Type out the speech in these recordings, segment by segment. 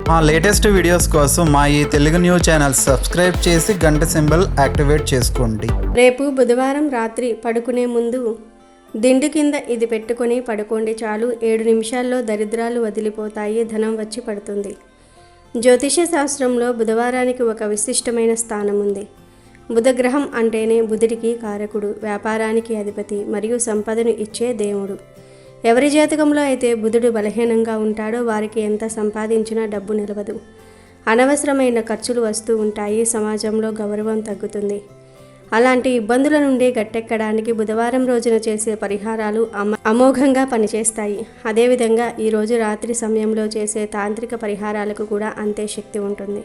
మా latest videos కోసం మా ఈ తెలుగు న్యూస్ ఛానల్ సబ్స్క్రైబ్ చేసి గంట సింబల్ యాక్టివేట్ చేసుకోండి. రేపు బుధవారం రాత్రి పడుకునే ముందు దిండు కింద ఇది పెట్టుకొని పడుకోండి చాలు. 7 నిమిషాల్లో దరిద్రాలు వదిలిపోతాయి, ధనం వచ్చి పడుతుంది. జ్యోతిష శాస్త్రంలో బుధవారానికి ఒక విశిష్టమైన స్థానం ఉంది. బుధగ్రహం అంటేనే బుధుడికి కారకుడు, వ్యాపారానికి అధిపతి మరియు సంపదను ఇచ్చే దేవుడు. ఎవరి జాతకంలో అయితే బుధుడు బలహీనంగా ఉంటాడో వారికి ఎంత సంపాదించినా డబ్బు నిలవదు, అనవసరమైన ఖర్చులు వస్తూ ఉంటాయి, సమాజంలో గౌరవం తగ్గుతుంది. అలాంటి ఇబ్బందుల నుండి గట్టెక్కడానికి బుధవారం రోజున చేసే పరిహారాలు అమోఘంగా పనిచేస్తాయి. అదేవిధంగా ఈరోజు రాత్రి సమయంలో చేసే తాంత్రిక పరిహారాలకు కూడా అంతే శక్తి ఉంటుంది.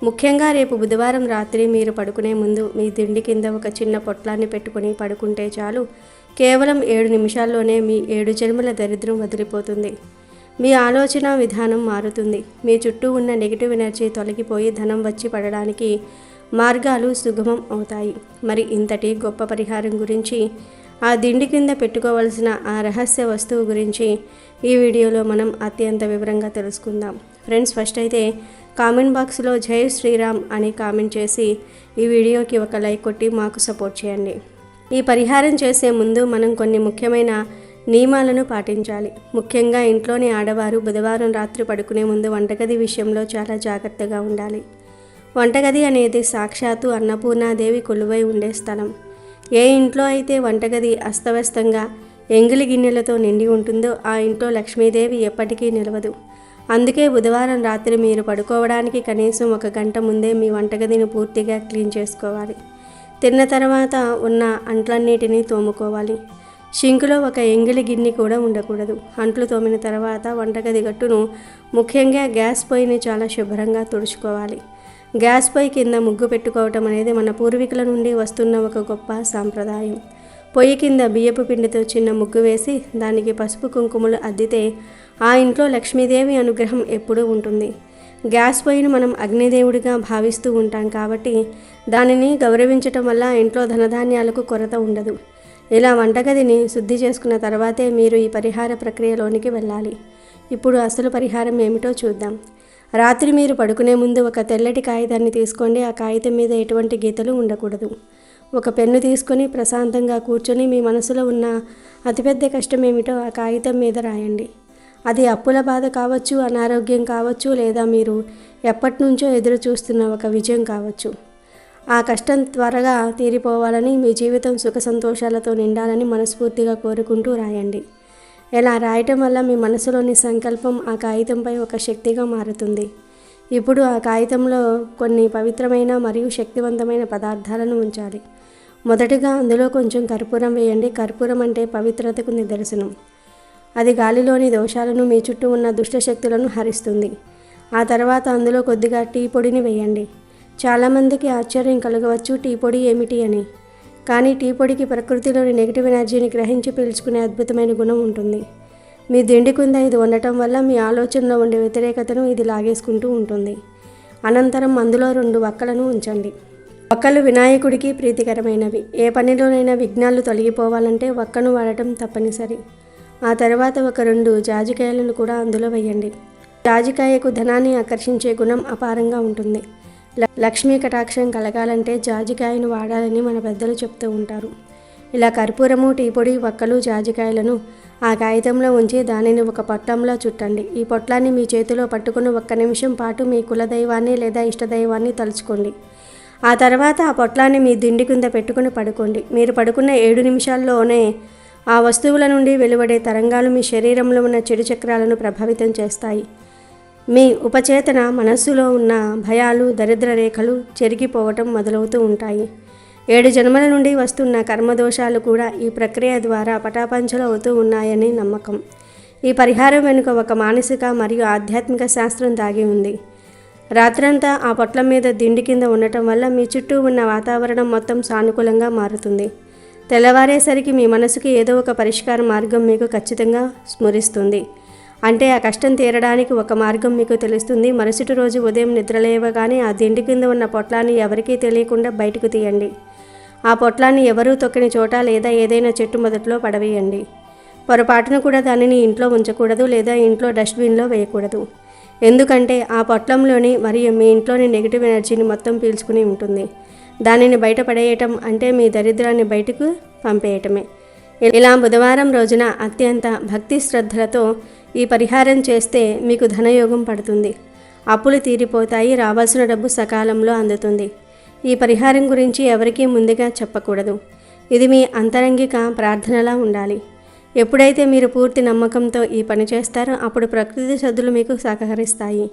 ముఖ్యంగా రేపు బుధవారం రాత్రి మీరు పడుకునే ముందు మీ దిండి కింద ఒక చిన్న పొట్లాన్ని పెట్టుకుని పడుకుంటే చాలు. కేవలం 7 నిమిషాల్లోనే మీ 7 జన్మల దరిద్రం వదిలిపోతుంది. మీ ఆలోచన విధానం మారుతుంది. మీ చుట్టూ ఉన్న నెగిటివ్ ఎనర్జీ తొలగిపోయి ధనం వచ్చి పడడానికి మార్గాలు సుగమం అవుతాయి. మరి ఇంతటి గొప్ప పరిహారం గురించి, ఆ దిండి కింద పెట్టుకోవలసిన ఆ రహస్య వస్తువు గురించి ఈ వీడియోలో మనం అత్యంత వివరంగా తెలుసుకుందాం. ఫ్రెండ్స్, ఫస్ట్ అయితే కామెంట్ బాక్స్లో జై శ్రీరామ్ అని కామెంట్ చేసి ఈ వీడియోకి ఒక లైక్ కొట్టి మాకు సపోర్ట్ చేయండి. ఈ పరిహారం చేసే ముందు మనం కొన్ని ముఖ్యమైన నియమాలను పాటించాలి. ముఖ్యంగా ఇంట్లోని ఆడవారు బుధవారం రాత్రి పడుకునే ముందు వంటగది విషయంలో చాలా జాగ్రత్తగా ఉండాలి. వంటగది అనేది సాక్షాత్తు అన్నపూర్ణాదేవి కొలువై ఉండే స్థలం. ఏ ఇంట్లో అయితే వంటగది అస్తవ్యస్తంగా ఎంగిలి గిన్నెలతో నిండి ఉంటుందో ఆ ఇంట్లో లక్ష్మీదేవి ఎప్పటికీ నిలవదు. అందుకే బుధవారం రాత్రి మీరు పడుకోవడానికి కనీసం 1 గంట ముందే మీ వంటగదిని పూర్తిగా క్లీన్ చేసుకోవాలి. తిన్న తర్వాత ఉన్న అంట్లన్నిటినీ తోముకోవాలి. షింకులో ఒక ఎంగిలి గిన్నె కూడా ఉండకూడదు. అంట్లు తోమిన తర్వాత వంటగది గట్టును, ముఖ్యంగా గ్యాస్ పొయ్యిని చాలా శుభ్రంగా తుడుచుకోవాలి. గ్యాస్ పొయ్యి కింద ముగ్గు పెట్టుకోవటం అనేది మన పూర్వీకుల నుండి వస్తున్న ఒక గొప్ప సాంప్రదాయం. పొయ్యి కింద బియ్యపు పిండితో చిన్న ముగ్గు వేసి దానికి పసుపు కుంకుమలు అద్దితే ఆ ఇంట్లో లక్ష్మీదేవి అనుగ్రహం ఎప్పుడూ ఉంటుంది. గ్యాస్ పొయ్యిని మనం అగ్నిదేవుడిగా భావిస్తూ ఉంటాం కాబట్టి దానిని గౌరవించటం వల్ల ఇంట్లో ధనధాన్యాలకు కొరత ఉండదు. ఇలా వంటగదిని శుద్ధి చేసుకున్న తర్వాతే మీరు ఈ పరిహార ప్రక్రియలోనికి వెళ్ళాలి. ఇప్పుడు అసలు పరిహారం ఏమిటో చూద్దాం. రాత్రి మీరు పడుకునే ముందు ఒక తెల్లటి కాగితాన్ని తీసుకోండి. ఆ కాగితం మీద ఎటువంటి గీతలు ఉండకూడదు. ఒక పెన్ను తీసుకొని ప్రశాంతంగా కూర్చొని మీ మనసులో ఉన్న అతిపెద్ద కష్టం ఏమిటో ఆ కాగితం మీద రాయండి. అది అప్పుల బాధ కావచ్చు, అనారోగ్యం కావచ్చు, లేదా మీరు ఎప్పటి నుంచో ఎదురు చూస్తున్న ఒక విజయం కావచ్చు. ఆ కష్టం త్వరగా తీరిపోవాలని, మీ జీవితం సుఖ సంతోషాలతో నిండాలని మనస్ఫూర్తిగా కోరుకుంటూ రాయండి. ఇలా రాయటం వల్ల మీ మనసులోని సంకల్పం ఆ కాగితంపై ఒక శక్తిగా మారుతుంది. ఇప్పుడు ఆ కాగితంలో కొన్ని పవిత్రమైన మరియు శక్తివంతమైన పదార్థాలను ఉంచాలి. మొదటగా అందులో కొంచెం కర్పూరం వేయండి. కర్పూరం అంటే పవిత్రతకు నిదర్శనం. అది గాలిలోని దోషాలను, మీ చుట్టూ ఉన్న దుష్టశక్తులను హరిస్తుంది. ఆ తర్వాత అందులో కొద్దిగా టీ పొడిని వేయండి. చాలామందికి ఆశ్చర్యం కలగవచ్చు, టీ పొడి ఏమిటి అని. కానీ టీ పొడికి ప్రకృతిలోని నెగిటివ్ ఎనర్జీని గ్రహించి పీల్చుకునే అద్భుతమైన గుణం ఉంటుంది. మీ దిండి కింద ఇది ఉండటం వల్ల మీ ఆలోచనలో ఉండే వ్యతిరేకతను ఇది లాగేసుకుంటూ ఉంటుంది. అనంతరం అందులో 2 వక్కలను ఉంచండి. వక్కలు వినాయకుడికి ప్రీతికరమైనవి. ఏ పనిలోనైనా విఘ్నాలు తొలగిపోవాలంటే వక్కను వాడటం తప్పనిసరి. ఆ తర్వాత ఒక 2 జాజికాయలను కూడా అందులో వేయండి. జాజికాయకు ధనాన్ని ఆకర్షించే గుణం అపారంగా ఉంటుంది. లక్ష్మీ కటాక్షం కలగాలంటే జాజికాయను వాడాలని మన పెద్దలు చెప్తూ ఉంటారు. ఇలా కర్పూరము, టీ పొడి, వక్కలు, జాజికాయలను ఆ కాగితంలో ఉంచి దానిని ఒక పొట్లంలో చుట్టండి. ఈ పొట్లాన్ని మీ చేతిలో పట్టుకుని 1 నిమిషం పాటు మీ కులదైవాన్ని లేదా ఇష్టదైవాన్ని తలుచుకోండి. ఆ తర్వాత ఆ పొట్లాన్ని మీ దిండి కింద పెట్టుకుని పడుకోండి. మీరు పడుకున్న 7 నిమిషాల్లోనే ఆ వస్తువుల నుండి వెలువడే తరంగాలు మీ శరీరంలో ఉన్న చెడు చక్రాలను ప్రభావితం చేస్తాయి. మీ ఉపచేతన మనస్సులో ఉన్న భయాలు, దరిద్ర రేఖలు చెరిగిపోవటం మొదలవుతూ ఉంటాయి. 7 జన్మల నుండి వస్తున్న కర్మదోషాలు కూడా ఈ ప్రక్రియ ద్వారా పటాపంచలు అవుతూ ఉన్నాయని నమ్మకం. ఈ పరిహారం వెనుక ఒక మానసిక మరియు ఆధ్యాత్మిక శాస్త్రం దాగి ఉంది. రాత్రంతా ఆ పొట్లం మీద దిండి కింద ఉండటం వల్ల మీ చుట్టూ ఉన్న వాతావరణం మొత్తం సానుకూలంగా మారుతుంది. తెల్లవారేసరికి మీ మనసుకి ఏదో ఒక పరిష్కార మార్గం మీకు ఖచ్చితంగా స్మరిస్తుంది. అంటే ఆ కష్టం తీరడానికి ఒక మార్గం మీకు తెలుస్తుంది. మరుసటి రోజు ఉదయం నిద్రలేవగానే ఆ దిండి కింద ఉన్న పొట్లాన్ని ఎవరికీ తెలియకుండా బయటకు తీయండి. ఆ పొట్లాన్ని ఎవరూ తొక్కని చోట లేదా ఏదైనా చెట్టు మొదట్లో పడవేయండి. పొరపాటున కూడా దానిని ఇంట్లో ఉంచకూడదు లేదా ఇంట్లో డస్ట్బిన్లో వేయకూడదు. ఎందుకంటే ఆ పొట్లంలోని మరియు మీ ఇంట్లోని నెగిటివ్ ఎనర్జీని మొత్తం పీల్చుకుని ఉంటుంది. దానిని బయటపడేయటం అంటే మీ దరిద్రాన్ని బయటకు పంపేయటమే. ఇలా బుధవారం రోజున అత్యంత భక్తి శ్రద్ధలతో ఈ పరిహారం చేస్తే మీకు ధనయోగం పడుతుంది. అప్పులు తీరిపోతాయి, రావాల్సిన డబ్బు సకాలంలో అందుతుంది. ఈ పరిహారం గురించి ఎవరికీ ముందుగా చెప్పకూడదు. ఇది మీ అంతరంగిక ప్రార్థనలా ఉండాలి. ఎప్పుడైతే మీరు పూర్తి నమ్మకంతో ఈ పని చేస్తారో అప్పుడు ప్రకృతి సద్దులు మీకు సహకరిస్తాయి.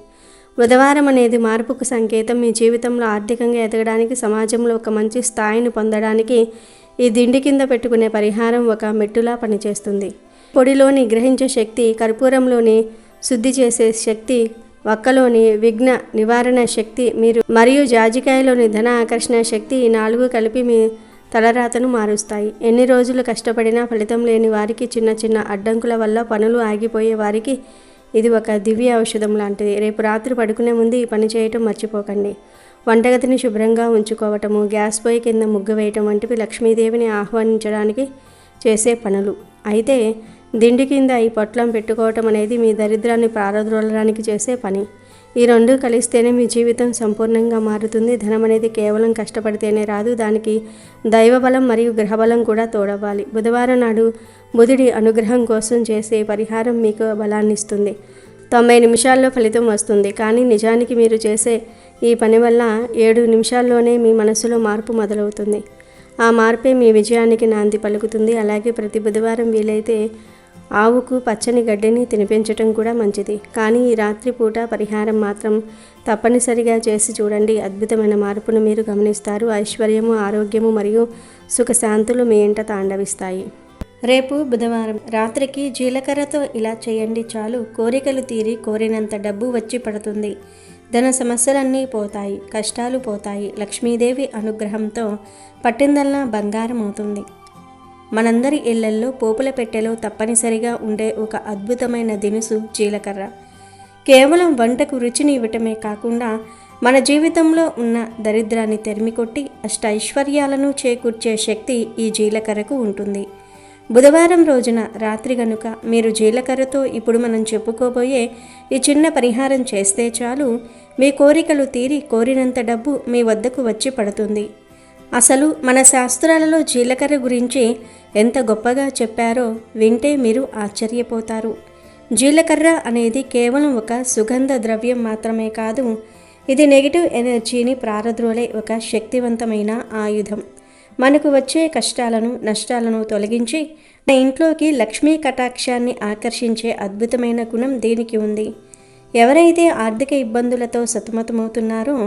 బుధవారం అనేది మార్పుకు సంకేతం. మీ జీవితంలో ఆర్థికంగా ఎదగడానికి, సమాజంలో ఒక మంచి స్థాయిని పొందడానికి ఈ దిండి కింద పెట్టుకునే పరిహారం ఒక మెట్టులా పనిచేస్తుంది. పొడిలోని గ్రహించే శక్తి, కర్పూరంలోని శుద్ధి చేసే శక్తి, వక్కలోని విఘ్న నివారణ శక్తి మరియు జాజికాయలోని ధన ఆకర్షణ శక్తి, ఈ 4 కలిపి మీ తలరాతను మారుస్తాయి. ఎన్ని రోజులు కష్టపడినా ఫలితం లేని వారికి, చిన్న చిన్న అడ్డంకుల వల్ల పనులు ఆగిపోయే వారికి ఇది ఒక దివ్య ఔషధం లాంటిది. రేపు రాత్రి పడుకునే ముందు ఈ పని చేయటం మర్చిపోకండి. వంటగదిని శుభ్రంగా ఉంచుకోవటము, గ్యాస్ పొయ్యి కింద ముగ్గు వేయటం వంటివి లక్ష్మీదేవిని ఆహ్వానించడానికి చేసే పనులు. అయితే దిండి కింద ఈ పొట్లం పెట్టుకోవటం అనేది మీ దరిద్రాన్ని పారద్రోలడానికి చేసే పని. ఈ 2 కలిస్తేనే మీ జీవితం సంపూర్ణంగా మారుతుంది. ధనం అనేది కేవలం కష్టపడితేనే రాదు, దానికి దైవబలం మరియు గ్రహబలం కూడా తోడవ్వాలి. బుధవారం నాడు బుధుడి అనుగ్రహం కోసం చేసే పరిహారం మీకు బలాన్ని ఇస్తుంది. 90 నిమిషాల్లో ఫలితం వస్తుంది. కానీ నిజానికి మీరు చేసే ఈ పని వల్ల 7 నిమిషాల్లోనే మీ మనసులో మార్పు మొదలవుతుంది. ఆ మార్పే మీ విజయానికి నాంది పలుకుతుంది. అలాగే ప్రతి బుధవారం వీలైతే ఆవుకు పచ్చని గడ్డిని తినిపించటం కూడా మంచిది. కానీ ఈ రాత్రి పూట పరిహారం మాత్రం తప్పనిసరిగా చేసి చూడండి. అద్భుతమైన మార్పును మీరు గమనిస్తారు. ఐశ్వర్యము, ఆరోగ్యము మరియు సుఖశాంతులు మీ ఇంట తాండవిస్తాయి. రేపు బుధవారం రాత్రికి జీలకర్రతో ఇలా చేయండి చాలు. కోరికలు తీరి కోరినంత డబ్బు వచ్చి పడుతుంది. ధన సమస్యలన్నీ పోతాయి, కష్టాలు పోతాయి. లక్ష్మీదేవి అనుగ్రహంతో పట్టిందల్లా బంగారం అవుతుంది. మనందరి ఇళ్లల్లో పోపుల పెట్టెలో తప్పనిసరిగా ఉండే ఒక అద్భుతమైన దినుసు జీలకర్ర. కేవలం వంటకు రుచిని ఇవ్వటమే కాకుండా మన జీవితంలో ఉన్న దరిద్రాన్ని తెరిమికొట్టి అష్టైశ్వర్యాలను చేకూర్చే శక్తి ఈ జీలకర్రకు ఉంటుంది. బుధవారం రోజున రాత్రి గనుక మీరు జీలకర్రతో ఇప్పుడు మనం చెప్పుకోబోయే ఈ చిన్న పరిహారం చేస్తే చాలు, మీ కోరికలు తీరి కోరినంత డబ్బు మీ వద్దకు వచ్చి పడుతుంది. అసలు మన శాస్త్రాలలో జీలకర్ర గురించి ఎంత గొప్పగా చెప్పారో వింటే మీరు ఆశ్చర్యపోతారు. జీలకర్ర అనేది కేవలం ఒక సుగంధ ద్రవ్యం మాత్రమే కాదు, ఇది నెగిటివ్ ఎనర్జీని పారద్రోలే ఒక శక్తివంతమైన ఆయుధం. మనకు వచ్చే కష్టాలను, నష్టాలను తొలగించి మన ఇంట్లోకి లక్ష్మీ కటాక్షాన్ని ఆకర్షించే అద్భుతమైన గుణం దీనికి ఉంది. ఎవరైతే ఆర్థిక ఇబ్బందులతో సతమతమవుతున్నారో,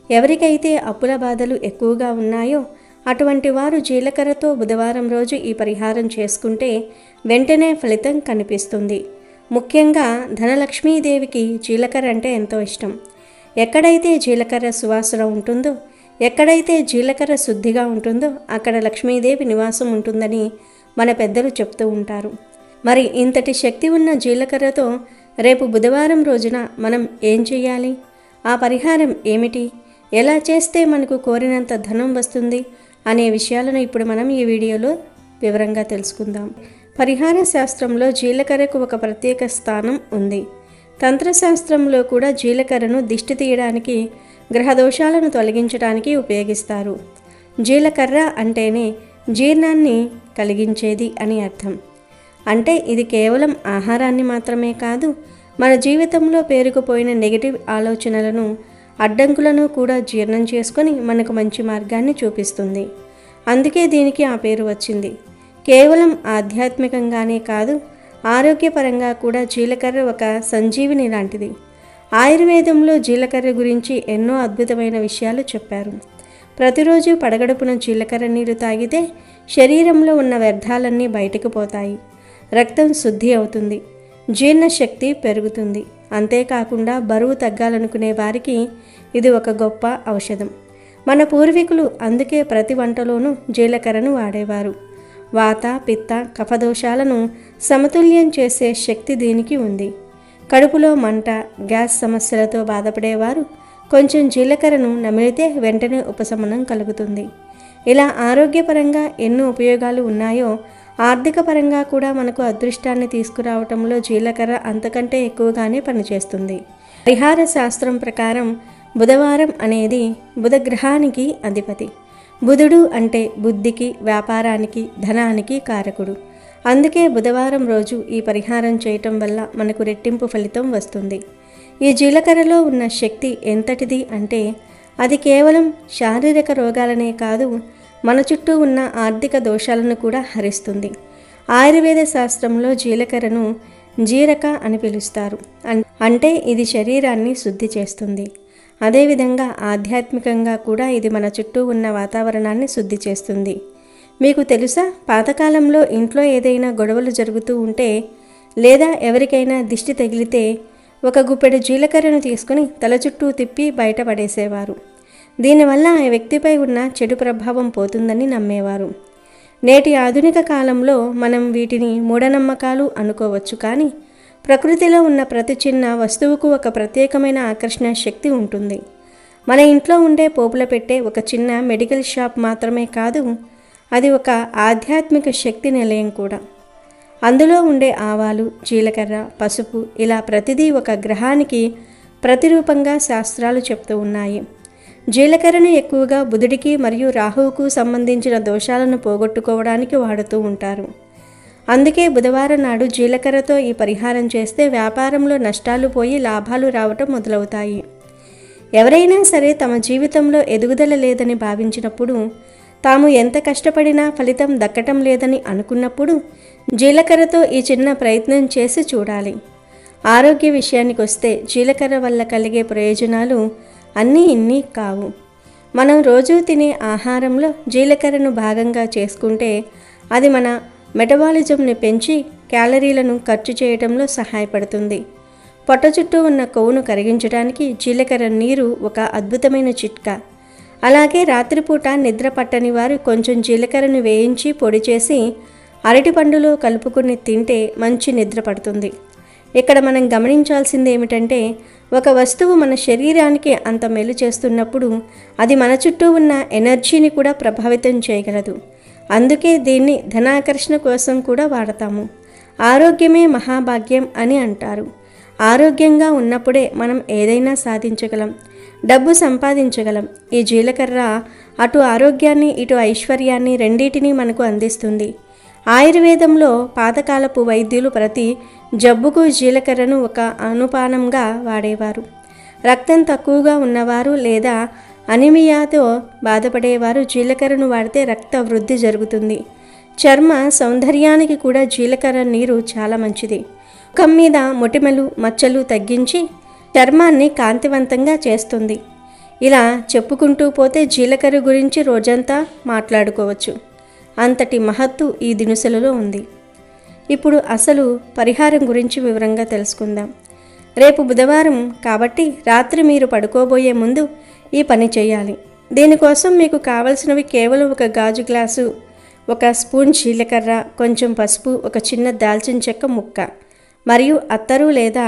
ఎవరికైతే అప్పుల బాధలు ఎక్కువగా ఉన్నాయో అటువంటి వారు జీలకర్రతో బుధవారం రోజు ఈ పరిహారం చేసుకుంటే వెంటనే ఫలితం కనిపిస్తుంది. ముఖ్యంగా ధనలక్ష్మీదేవికి జీలకర్ర అంటే ఎంతో ఇష్టం. ఎక్కడైతే జీలకర్ర సువాసన ఉంటుందో, ఎక్కడైతే జీలకర్ర శుద్ధిగా ఉంటుందో అక్కడ లక్ష్మీదేవి నివాసం ఉంటుందని మన పెద్దలు చెప్తూ ఉంటారు. మరి ఇంతటి శక్తి ఉన్న జీలకర్రతో రేపు బుధవారం రోజున మనం ఏం చేయాలి? ఆ పరిహారం ఏమిటి? ఎలా చేస్తే మనకు కోరినంత ధనం వస్తుంది అనే విషయాలను ఇప్పుడు మనం ఈ వీడియోలో వివరంగా తెలుసుకుందాం. పరిహార శాస్త్రంలో జీలకర్రకు ఒక ప్రత్యేక స్థానం ఉంది. తంత్రశాస్త్రంలో కూడా జీలకర్రను దిష్టి తీయడానికి, గ్రహదోషాలను తొలగించడానికి ఉపయోగిస్తారు. జీలకర్ర అంటేనే జీర్ణాన్ని కలిగించేది అని అర్థం. అంటే ఇది కేవలం ఆహారాన్ని మాత్రమే కాదు, మన జీవితంలో పేరుకుపోయిన నెగిటివ్ ఆలోచనలను, అడ్డంకులను కూడా జీర్ణం చేసుకొని మనకు మంచి మార్గాన్ని చూపిస్తుంది. అందుకే దీనికి ఆ పేరు వచ్చింది. కేవలం ఆధ్యాత్మికంగానే కాదు, ఆరోగ్యపరంగా కూడా జీలకర్ర ఒక సంజీవిని లాంటిది. ఆయుర్వేదంలో జీలకర్ర గురించి ఎన్నో అద్భుతమైన విషయాలు చెప్పారు. ప్రతిరోజు పడగడుపున జీలకర్ర నీరు తాగితే శరీరంలో ఉన్న వ్యర్థాలన్నీ బయటకు పోతాయి, రక్తం శుద్ధి అవుతుంది, జీర్ణశక్తి పెరుగుతుంది. అంతేకాకుండా బరువు తగ్గాలనుకునే వారికి ఇది ఒక గొప్ప ఔషధం. మన పూర్వీకులు అందుకే ప్రతి వంటలోనూ జీలకర్రను వాడేవారు. వాత, పిత్త, కఫదోషాలను సమతుల్యం చేసే శక్తి దీనికి ఉంది. కడుపులో మంట, గ్యాస్ సమస్యలతో బాధపడేవారు కొంచెం జీలకర్రను నమిలితే వెంటనే ఉపశమనం కలుగుతుంది. ఇలా ఆరోగ్యపరంగా ఎన్నో ఉపయోగాలు ఉన్నాయో, ఆర్థిక పరంగా కూడా మనకు అదృష్టాన్ని తీసుకురావటంలో జీలకర్ర అంతకంటే ఎక్కువగానే పనిచేస్తుంది. పరిహార శాస్త్రం ప్రకారం బుధవారం అనేది బుధగ్రహానికి అధిపతి. బుధుడు అంటే బుద్ధికి, వ్యాపారానికి, ధనానికి కారకుడు. అందుకే బుధవారం రోజు ఈ పరిహారం చేయటం వల్ల మనకు రెట్టింపు ఫలితం వస్తుంది. ఈ జీలకర్రలో ఉన్న శక్తి ఎంతటిది అంటే అది కేవలం శారీరక రోగాలనే కాదు, మన చుట్టూ ఉన్న ఆర్థిక దోషాలను కూడా హరిస్తుంది. ఆయుర్వేద శాస్త్రంలో జీలకర్రను జీరక అని పిలుస్తారు. అంటే ఇది శరీరాన్ని శుద్ధి చేస్తుంది. అదేవిధంగా ఆధ్యాత్మికంగా కూడా ఇది మన చుట్టూ ఉన్న వాతావరణాన్ని శుద్ధి చేస్తుంది. మీకు తెలుసా, పాతకాలంలో ఇంట్లో ఏదైనా గొడవలు జరుగుతూ ఉంటే లేదా ఎవరికైనా దిష్టి తగిలితే ఒక గుప్పెడు జీలకర్రను తీసుకుని తల చుట్టూ తిప్పి బయటపడేసేవారు. దీనివల్ల ఆ వ్యక్తిపై ఉన్న చెడు ప్రభావం పోతుందని నమ్మేవారు. నేటి ఆధునిక కాలంలో మనం వీటిని మూఢనమ్మకాలు అనుకోవచ్చు, కానీ ప్రకృతిలో ఉన్న ప్రతి చిన్న వస్తువుకు ఒక ప్రత్యేకమైన ఆకర్షణ శక్తి ఉంటుంది. మన ఇంట్లో ఉండే పోపుల పెట్టే ఒక చిన్న మెడికల్ షాప్ మాత్రమే కాదు, అది ఒక ఆధ్యాత్మిక శక్తి నిలయం కూడా. అందులో ఉండే ఆవాలు, జీలకర్ర, పసుపు ఇలా ప్రతిదీ ఒక గ్రహానికి ప్రతిరూపంగా శాస్త్రాలు చెప్తూ ఉన్నాయి. జీలకర్రను ఎక్కువగా బుధుడికి మరియు రాహువుకు సంబంధించిన దోషాలను పోగొట్టుకోవడానికి వాడుతూ ఉంటారు. అందుకే బుధవారం నాడు జీలకర్రతో ఈ పరిహారం చేస్తే వ్యాపారంలో నష్టాలు పోయి లాభాలు రావటం మొదలవుతాయి. ఎవరైనా సరే తమ జీవితంలో ఎదుగుదల లేదని భావించినప్పుడు, తాము ఎంత కష్టపడినా ఫలితం దక్కటం లేదని అనుకున్నప్పుడు జీలకర్రతో ఈ చిన్న ప్రయత్నం చేసి చూడాలి. ఆరోగ్య విషయానికి వస్తే జీలకర్ర వల్ల కలిగే ప్రయోజనాలు అన్నీ ఇన్ని కావు. మనం రోజూ తినే ఆహారంలో జీలకర్రను భాగంగా చేసుకుంటే అది మన మెటబాలిజంని పెంచి క్యాలరీలను ఖర్చు చేయడంలో సహాయపడుతుంది. పొట్ట చుట్టూ ఉన్న కొవ్వును కరిగించడానికి జీలకర్ర నీరు ఒక అద్భుతమైన చిట్కా. అలాగే రాత్రిపూట నిద్ర పట్టని వారు కొంచెం జీలకర్రను వేయించి పొడి చేసి అరటిపండులో కలుపుకుని తింటే మంచి నిద్ర పడుతుంది. ఇక్కడ మనం గమనించాల్సింది ఏమిటంటే, ఒక వస్తువు మన శరీరానికి అంత మేలు చేస్తున్నప్పుడు అది మన చుట్టూ ఉన్న ఎనర్జీని కూడా ప్రభావితం చేయగలదు. అందుకే దీన్ని ధనాకర్షణ కోసం కూడా వాడతాము. ఆరోగ్యమే మహాభాగ్యం అని అంటారు. ఆరోగ్యంగా ఉన్నప్పుడే మనం ఏదైనా సాధించగలం, డబ్బు సంపాదించగలం. ఈ జీలకర్ర అటు ఆరోగ్యాన్ని ఇటు ఐశ్వర్యాన్ని రెండింటినీ మనకు అందిస్తుంది. ఆయుర్వేదంలో పాతకాలపు వైద్యులు ప్రతి జబ్బుకు జీలకర్రను ఒక అనుపానంగా వాడేవారు. రక్తం తక్కువగా ఉన్నవారు లేదా అనిమియాతో బాధపడేవారు జీలకర్రను వాడితే రక్త వృద్ధి జరుగుతుంది. చర్మ సౌందర్యానికి కూడా జీలకర్ర నీరు చాలా మంచిది. ముఖం మీద మొటిమలు, మచ్చలు తగ్గించి చర్మాన్ని కాంతివంతంగా చేస్తుంది. ఇలా చెప్పుకుంటూ పోతే జీలకర్ర గురించి రోజంతా మాట్లాడుకోవచ్చు. అంతటి మహత్తు ఈ దినుసులలో ఉంది. ఇప్పుడు అసలు పరిహారం గురించి వివరంగా తెలుసుకుందాం. రేపు బుధవారం కాబట్టి రాత్రి మీరు పడుకోబోయే ముందు ఈ పని చేయాలి. దీనికోసం మీకు కావలసినవి కేవలం ఒక గాజు గ్లాసు, ఒక స్పూన్ జీలకర్ర, కొంచెం పసుపు, ఒక చిన్న దాల్చిన చెక్క ముక్క మరియు అత్తరు లేదా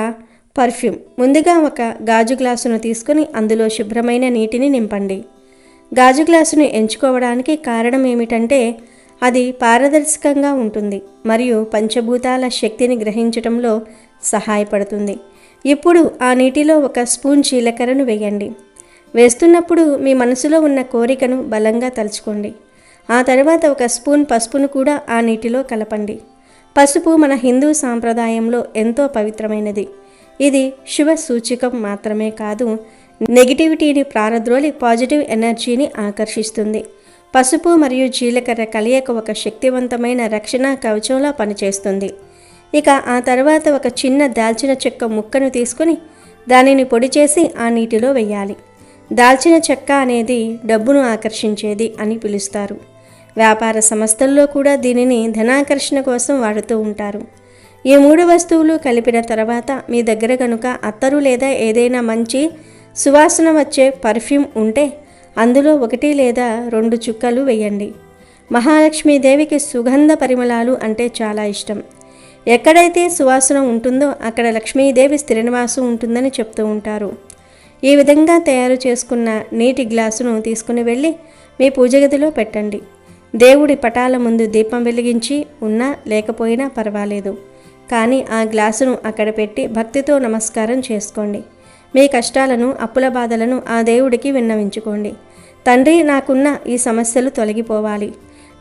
పర్ఫ్యూమ్. ముందుగా ఒక గాజు గ్లాసును తీసుకొని అందులో శుభ్రమైన నీటిని నింపండి. గాజు గ్లాసును ఎంచుకోవడానికి కారణం ఏమిటంటే అది పారదర్శకంగా ఉంటుంది మరియు పంచభూతాల శక్తిని గ్రహించడంలో సహాయపడుతుంది. ఇప్పుడు ఆ నీటిలో ఒక స్పూన్ జీలకర్రను వేయండి. వేస్తున్నప్పుడు మీ మనసులో ఉన్న కోరికను బలంగా తలుచుకోండి. ఆ తర్వాత ఒక స్పూన్ పసుపును కూడా ఆ నీటిలో కలపండి. పసుపు మన హిందూ సాంప్రదాయంలో ఎంతో పవిత్రమైనది. ఇది శుభ సూచకం మాత్రమే కాదు, నెగిటివిటీని ప్రారద్రోలి పాజిటివ్ ఎనర్జీని ఆకర్షిస్తుంది. పసుపు మరియు జీలకర్ర కలయిక ఒక శక్తివంతమైన రక్షణ కవచంలా పనిచేస్తుంది. ఇక ఆ తర్వాత ఒక చిన్న దాల్చిన చెక్క ముక్కను తీసుకొని దానిని పొడి చేసి ఆ నీటిలో వేయాలి. దాల్చిన చెక్క అనేది డబ్బును ఆకర్షించేది అని పిలుస్తారు. వ్యాపార సంస్థల్లో కూడా దీనిని ధనాకర్షణ కోసం వాడుతూ ఉంటారు. ఈ 3 వస్తువులు కలిపిన తర్వాత మీ దగ్గర కనుక అత్తరు లేదా ఏదైనా మంచి సువాసన వచ్చే పర్ఫ్యూమ్ ఉంటే అందులో 1 లేదా 2 చుక్కలు వేయండి. మహాలక్ష్మీదేవికి సుగంధ పరిమళాలు అంటే చాలా ఇష్టం. ఎక్కడైతే సువాసన ఉంటుందో అక్కడ లక్ష్మీదేవి స్థిరనివాసం ఉంటుందని చెప్తూ ఉంటారు. ఈ విధంగా తయారు చేసుకున్న నీటి గ్లాసును తీసుకుని వెళ్ళి మీ పూజ గదిలో పెట్టండి. దేవుడి పటాల ముందు దీపం వెలిగించి ఉన్నా లేకపోయినా పర్వాలేదు, కానీ ఆ గ్లాసును అక్కడ పెట్టి భక్తితో నమస్కారం చేసుకోండి. మీ కష్టాలను, అప్పుల బాధలను ఆ దేవుడికి విన్నవించుకోండి. తండ్రి, నాకున్న ఈ సమస్యలు తొలగిపోవాలి,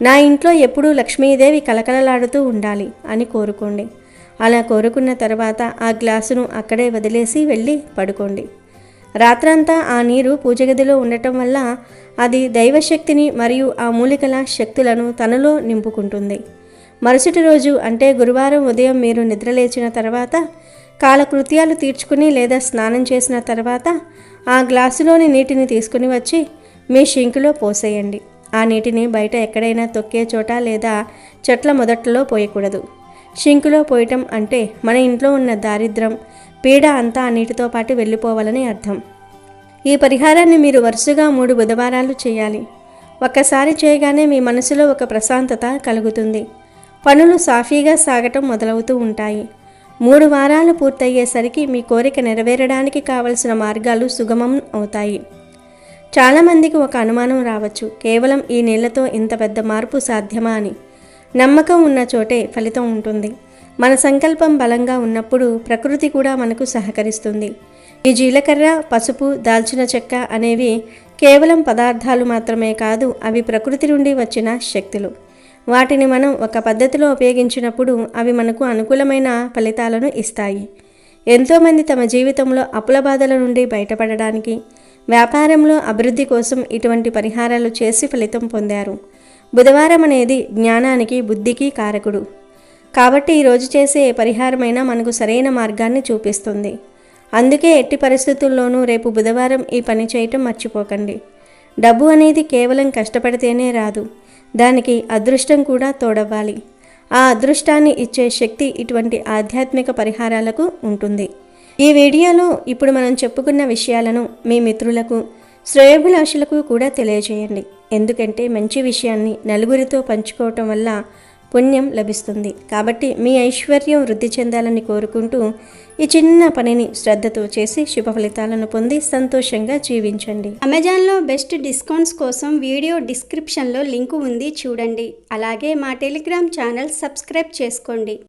నా ఇంట్లో ఎప్పుడూ లక్ష్మీదేవి కలకలలాడుతూ ఉండాలి అని కోరుకోండి. అలా కోరుకున్న తర్వాత ఆ గ్లాసును అక్కడే వదిలేసి వెళ్ళి పడుకోండి. రాత్రంతా ఆ నీరు పూజగదిలో ఉండటం వల్ల అది దైవశక్తిని మరియు ఆ మూలికల శక్తులను తనలో నింపుకుంటుంది. మరుసటి రోజు అంటే గురువారం ఉదయం మీరు నిద్రలేచిన తర్వాత, కాలకృత్యాలు తీర్చుకుని లేదా స్నానం చేసిన తర్వాత ఆ గ్లాసులోని నీటిని తీసుకుని వచ్చి మీ షింకులో పోసేయండి. ఆ నీటిని బయట ఎక్కడైనా తొక్కే చోట లేదా చెట్ల మొదట్లో పోయకూడదు. షింకులో పోయటం అంటే మన ఇంట్లో ఉన్న దారిద్ర్యం, పీడ అంతా ఆ నీటితో పాటు వెళ్ళిపోవాలని అర్థం. ఈ పరిహారాన్ని మీరు వరుసగా 3 బుధవారాలు చేయాలి. ఒక్కసారి చేయగానే మీ మనసులో ఒక ప్రశాంతత కలుగుతుంది. పనులు సాఫీగా సాగటం మొదలవుతూ ఉంటాయి. 3 వారాలు పూర్తయ్యేసరికి మీ కోరిక నెరవేరడానికి కావలసిన మార్గాలు సుగమం అవుతాయి. చాలామందికి ఒక అనుమానం రావచ్చు, కేవలం ఈ నీళ్లతో ఇంత పెద్ద మార్పు సాధ్యమా అని. నమ్మకం ఉన్న చోటే ఫలితం ఉంటుంది. మన సంకల్పం బలంగా ఉన్నప్పుడు ప్రకృతి కూడా మనకు సహకరిస్తుంది. ఈ జీలకర్ర, పసుపు, దాల్చిన చెక్క అనేవి కేవలం పదార్థాలు మాత్రమే కాదు, అవి ప్రకృతి నుండి వచ్చిన శక్తులు. వాటిని మనం ఒక పద్ధతిలో ఉపయోగించినప్పుడు అవి మనకు అనుకూలమైన ఫలితాలను ఇస్తాయి. ఎంతోమంది తమ జీవితంలో అప్పుల బాధల నుండి బయటపడడానికి, వ్యాపారంలో అభివృద్ధి కోసం ఇటువంటి పరిహారాలు చేసి ఫలితం పొందారు. బుధవారం అనేది జ్ఞానానికి, బుద్ధికి కారకుడు. కాబట్టి ఈరోజు చేసే ఏ పరిహారమైనా మనకు సరైన మార్గాన్ని చూపిస్తుంది. అందుకే ఎట్టి పరిస్థితుల్లోనూ రేపు బుధవారం ఈ పని చేయటం మర్చిపోకండి. డబ్బు అనేది కేవలం కష్టపడితేనే రాదు, దానికి అదృష్టం కూడా తోడవ్వాలి. ఆ అదృష్టాన్ని ఇచ్చే శక్తి ఇటువంటి ఆధ్యాత్మిక పరిహారాలకు ఉంటుంది. ఈ వీడియోలో ఇప్పుడు మనం చెప్పుకున్న విషయాలను మీ మిత్రులకు, శ్రేయోభిలాషులకు కూడా తెలియజేయండి. ఎందుకంటే మంచి విషయాన్ని నలుగురితో పంచుకోవటం వల్ల పుణ్యం లభిస్తుంది. కాబట్టి మీ ఐశ్వర్యం వృద్ధి చెందాలని కోరుకుంటూ ఈ చిన్న పనిని శ్రద్ధతో చేసి శుభ ఫలితాలను పొంది సంతోషంగా జీవించండి. అమెజాన్లో బెస్ట్ డిస్కౌంట్స్ కోసం వీడియో డిస్క్రిప్షన్లో లింకు ఉంది, చూడండి. అలాగే మా టెలిగ్రామ్ ఛానల్ సబ్స్క్రైబ్ చేసుకోండి.